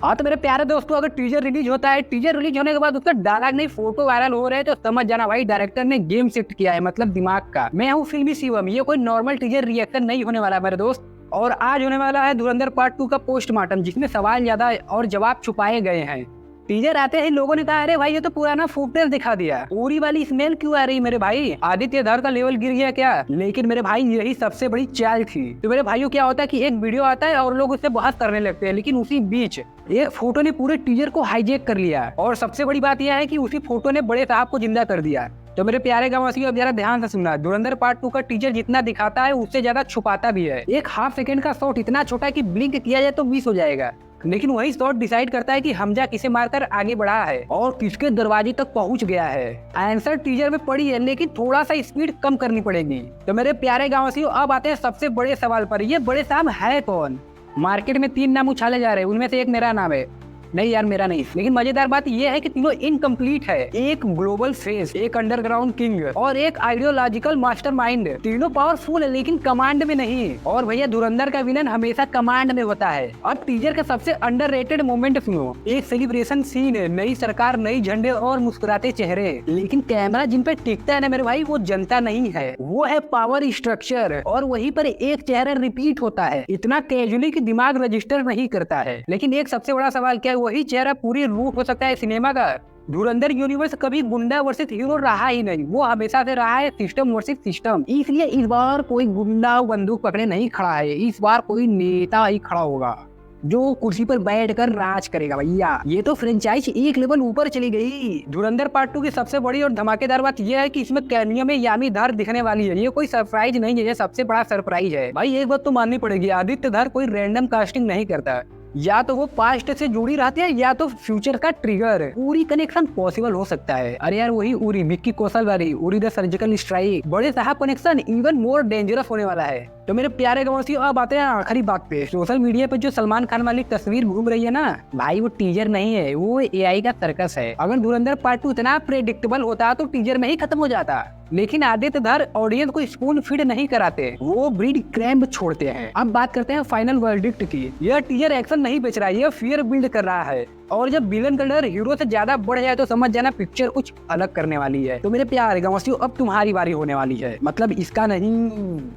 हाँ तो मेरे प्यारे दोस्तों, अगर टीजर रिलीज होता है, टीजर रिलीज होने के बाद उसका डायलॉग नहीं फोटो वायरल हो रहे हैं तो समझ जाना भाई डायरेक्टर ने गेम शिफ्ट किया है, मतलब दिमाग का। मैं हूँ फिल्मी शिवम, ये कोई नॉर्मल टीजर रिएक्शन नहीं होने वाला मेरे दोस्त। और आज होने वाला है धुरंधर पार्ट 2 का पोस्टमार्टम, जिसमें सवाल ज्यादा और जवाब छुपाए गए हैं। टीजर आते ही लोगों ने कहा, अरे भाई ये तो पुराना फुटेज दिखा दिया, पूरी वाली स्मेल क्यों आ रही मेरे भाई, आदित्य धर का लेवल गिर गया क्या? लेकिन मेरे भाई यही सबसे बड़ी चाल थी। तो मेरे भाइयों क्या होता है कि एक वीडियो आता है और लोग उससे बहस करने लगते हैं, लेकिन उसी बीच ये फोटो ने पूरे टीजर को हाईजेक कर लिया। और सबसे बड़ी बात यह है कि उसी फोटो ने बड़े साहब को जिंदा कर दिया। तो मेरे प्यारे गांववासियों, अब जरा ध्यान से सुनना, धुरंधर पार्ट 2 का टीजर जितना दिखाता है उससे ज्यादा छुपाता भी है। एक हाफ सेकंड का शॉट इतना छोटा है कि ब्लिंक किया जाए तो मिस हो जाएगा, लेकिन वही शॉट डिसाइड करता है कि हमजा किसे मारकर आगे बढ़ा है और किसके दरवाजे तक पहुंच गया है। आंसर टीजर में पड़ी है, लेकिन थोड़ा सा स्पीड कम करनी पड़ेगी। तो मेरे प्यारे गांववासियों, अब आते हैं सबसे बड़े सवाल पर, ये बड़े साहब है कौन? मार्केट में 3 नाम उछाले जा रहे हैं, उनमें से एक मेरा नाम है। नहीं यार, मेरा नहीं। लेकिन मजेदार बात यह है कि तीनों इनकम्प्लीट है। एक ग्लोबल फेस, एक अंडरग्राउंड किंग और एक आइडियोलॉजिकल मास्टरमाइंड। तीनों पावरफुल है लेकिन कमांड में नहीं। और भैया धुरंधर का विलन हमेशा कमांड में होता है। अब टीजर का सबसे अंडररेटेड मोमेंट सुनो। एक सेलिब्रेशन सीन है, नई सरकार, नई झंडे और मुस्कुराते चेहरे। लेकिन कैमरा जिन पे टिकता है ना मेरे भाई, वो जनता नहीं है, वो है पावर स्ट्रक्चर। और वहीं पर एक चेहरा रिपीट होता है, इतना कैजुअली कि दिमाग रजिस्टर नहीं करता है। लेकिन एक सबसे बड़ा सवाल, क्या वही चेहरा पूरी रूट हो सकता है सिनेमा का? धुरंधर यूनिवर्स कभी गुंडा वर्सेस हीरो रहा ही नहीं, वो हमेशा से रहा है सिस्टम वर्सेस सिस्टम। इसलिए इस बार कोई गुंडा बंदूक पकड़े नहीं खड़ा है, इस बार कोई नेता ही खड़ा होगा जो कुर्सी पर बैठकर राज करेगा। भैया ये तो फ्रेंचाइज एक लेवल ऊपर चली गई। धुरंधर पार्ट 2 की सबसे बड़ी और धमाकेदार बात यह है कि इसमें कैमियो में यामी धर दिखने वाली है। ये कोई सरप्राइज नहीं है, ये सबसे बड़ा सरप्राइज है। भाई एक बात तो माननी पड़ेगी, आदित्य धर कोई रैंडम कास्टिंग नहीं करता। या तो वो पास्ट से जुड़ी रहती है या तो फ्यूचर का ट्रिगर। पूरी कनेक्शन पॉसिबल हो सकता है। अरे यार वही उरी, विक्की कौशल वाली उरी द सर्जिकल स्ट्राइक, बड़े साहब कनेक्शन इवन मोर डेंजरस होने वाला है। तो मेरे प्यारे गांववासियों, अब आते हैं आखिरी बात पे। सोशल मीडिया पे जो सलमान खान वाली तस्वीर घूम रही है ना भाई, वो टीजर नहीं है, वो एआई का सर्कस है। अगर धुरंधर पार्ट 2 इतना प्रेडिक्टेबल होता तो टीजर में ही खत्म हो जाता। लेकिन आदित्य धर ऑडियंस को स्पून फीड नहीं कराते, वो ब्रीड क्रैम्प छोड़ते हैं। अब बात करते हैं फाइनल वर्डिक्ट की। यह टीजर एक्शन नहीं बेच रहा है, यह फियर बिल्ड कर रहा है। और जब विलन का डर हीरो से ज्यादा बढ़ जाए तो समझ जाना पिक्चर कुछ अलग करने वाली है। तो मेरे प्यारे गांववासियों, अब तुम्हारी बारी होने वाली है, मतलब इसका नहीं,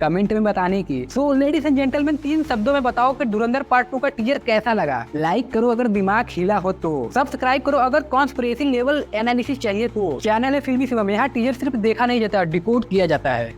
कमेंट में बताने की। सो लेडीज एंड जेंटलमैन, 3 शब्दों में बताओ कि धुरंधर पार्ट 2 का टीजर कैसा लगा। लाइक करो अगर दिमाग हिला हो तो, सब्सक्राइब करो अगर कॉन्स्पिरेसी लेवल एनालिसिस चाहिए तो। चैनल है फिल्मी शिवम, यहाँ टीजर सिर्फ देखा नहीं जाता, डिकोड किया जाता है।